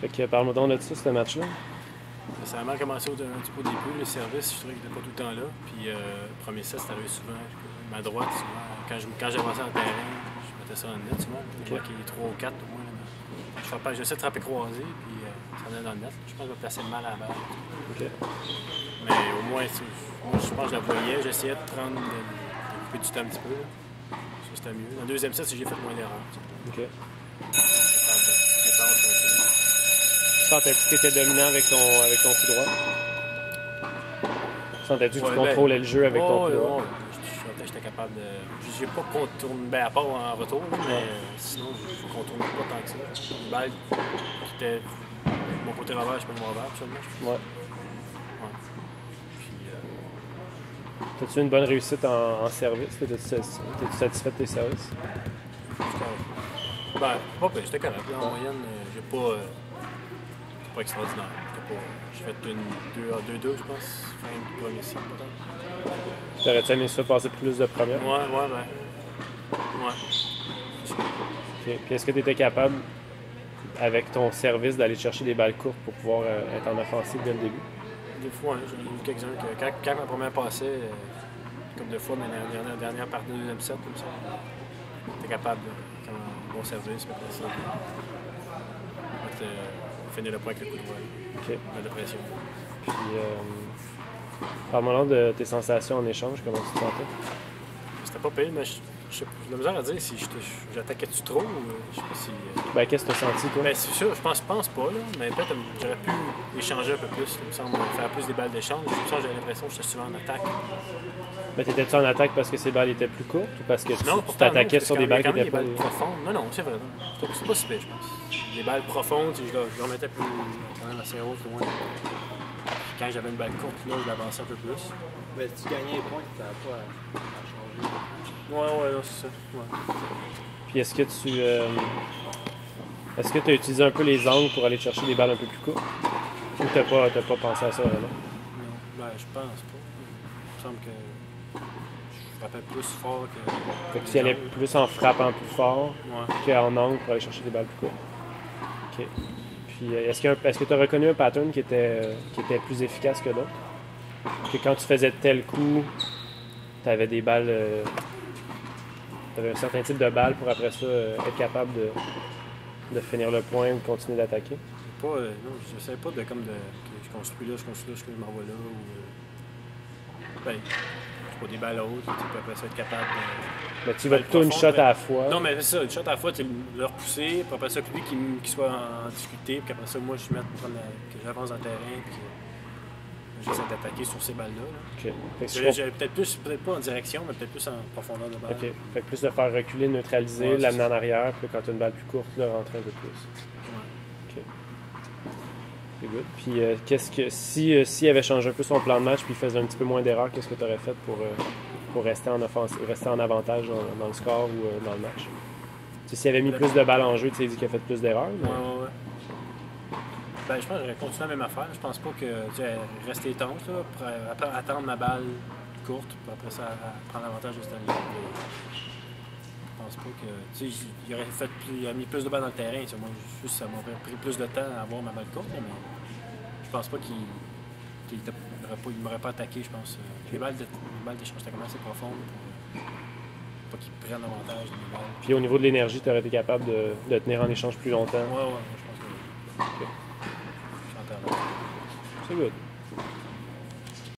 Fait que parle-moi donc de ça, ce match-là. Ça a mal commencé un petit peu au début, le service, je trouvais qu'il n'était pas tout le temps là. Puis, le premier set, ça arrivé souvent. Ma droite, souvent, quand j'avançais en terrain, je mettais ça en net souvent. Je vois qu'il y a 3 ou 4 au moins. J'essaie de frapper croisé, puis ça venait dans le net. Je pense que je vais placer mal à la balle. Okay. Mais au moins, moi, je pense que je la voyais. J'essayais de prendre, de couper du temps un petit peu. Là. Ça, c'était mieux. Dans le deuxième set, j'ai fait moins d'erreurs. OK. Tu sentais-tu que tu étais dominant avec ton coup droit? Sentais-tu que tu contrôlais le jeu avec ton coup droit? J'étais capable de. J'ai pas contourné, ben à part en retour, mais sinon, je contourne pas tant que ça. Une balle qui était mon côté revers, je peux mon revers, absolument. Ouais. Puis. T'as-tu une bonne réussite en service? T'es-tu satisfait de tes services? Ben, pas pire, j'étais correct. En moyenne, j'ai pas. Pas extraordinaire. J'ai fait une 2-2, je pense. Fin de premier set, peut-être. T'aurais-tu aimé ça passer plus de première? Ouais, ben. Ouais. Okay. Puis est-ce que tu étais capable, avec ton service, d'aller chercher des balles courtes pour pouvoir être en offensive dès le début? Des fois, j'en ai vu quelques-uns que quand ma première passait, comme deux fois, mais la dernière partie du deuxième set, comme ça, j'étais capable, quand un bon service, mais ça, finir le point avec le coup de voile. OK. De pression. Puis, parle-moi de tes sensations en échange, comment tu te sentais? C'était pas pire, mais j'ai la misère à dire si j'attaquais-tu trop ou je sais pas si. Ben, qu'est-ce que tu as senti, toi? Ben, c'est sûr, je pense pas, là, mais peut-être j'aurais pu échanger un peu plus, il me semble, faire plus des balles d'échange. J'avais l'impression que j'étais souvent en attaque. Ben, t'étais-tu en attaque parce que ces balles étaient plus courtes ou parce que tu t'attaquais sur des balles balles qui étaient pas profondes? Non, c'est vrai. C'est pas si pire, je pense. Des balles profondes, je leur mettais plus, quand même assez haut, loin. Quand j'avais une balle courte, là, je l'avançais un peu plus. Mais tu gagnais les points, tu n'avais pas à changer. Ouais, là, c'est ça. Ouais. Puis est-ce que tu as utilisé un peu les angles pour aller chercher des balles un peu plus courtes? Ou t'as pas pensé à ça vraiment? Non, ben je pense pas. Il me semble que je frappais plus fort que. Fait que tu y allais plus en frappant plus fort qu'en angle pour aller chercher des balles plus courtes. OK. Puis est-ce que tu as reconnu un pattern qui était plus efficace que d'autres? Que quand tu faisais tel coup, tu avais des balles. Tu avais un certain type de balles pour après ça être capable de finir le point ou de continuer d'attaquer? Non, je savais pas que je construis là, je m'envoie là. Ben, je pas des balles hautes, tu peux après ça être capable de. Mais tu vas plutôt une shot à la fois. Non, mais c'est ça, une shot à la fois, tu le repousser, puis après ça, que lui qui soit en difficulté, puis après ça, moi, que j'avance dans le terrain, puis que j'essaie d'attaquer sur ces balles-là. OK. J'avais peut-être pas en direction, mais peut-être plus en profondeur de balle. OK. Fait que plus de faire reculer, neutraliser, l'amener en arrière, puis quand tu as une balle plus courte, là, rentrer un peu plus. OK. C'est good. Puis s'il avait changé un peu son plan de match, puis il faisait un petit peu moins d'erreurs, qu'est-ce que tu aurais fait pour rester en offense, rester en avantage dans le score ou dans le match? S'il avait mis plus de balles en jeu, tu sais, dit qu'il a fait plus d'erreurs. Mais... Ouais. Ben, je pense que j'aurais continué la même affaire. Je pense pas que rester tendre, là, pour attendre ma balle courte, puis après ça, prendre l'avantage de cette année. Je pense pas que. Tu sais, il a mis plus de balles dans le terrain. Moi, juste ça m'aurait pris plus de temps à avoir ma balle courte, là, mais je pense pas qu'il m'aurait pas attaqué, je pense. Les balles d'échange étaient quand même assez profondes pour pas qu'ils prennent l'avantage de mes balles. Puis au niveau de l'énergie, tu aurais été capable de tenir en échange plus longtemps. Ouais, je pense que oui. Okay. C'est good.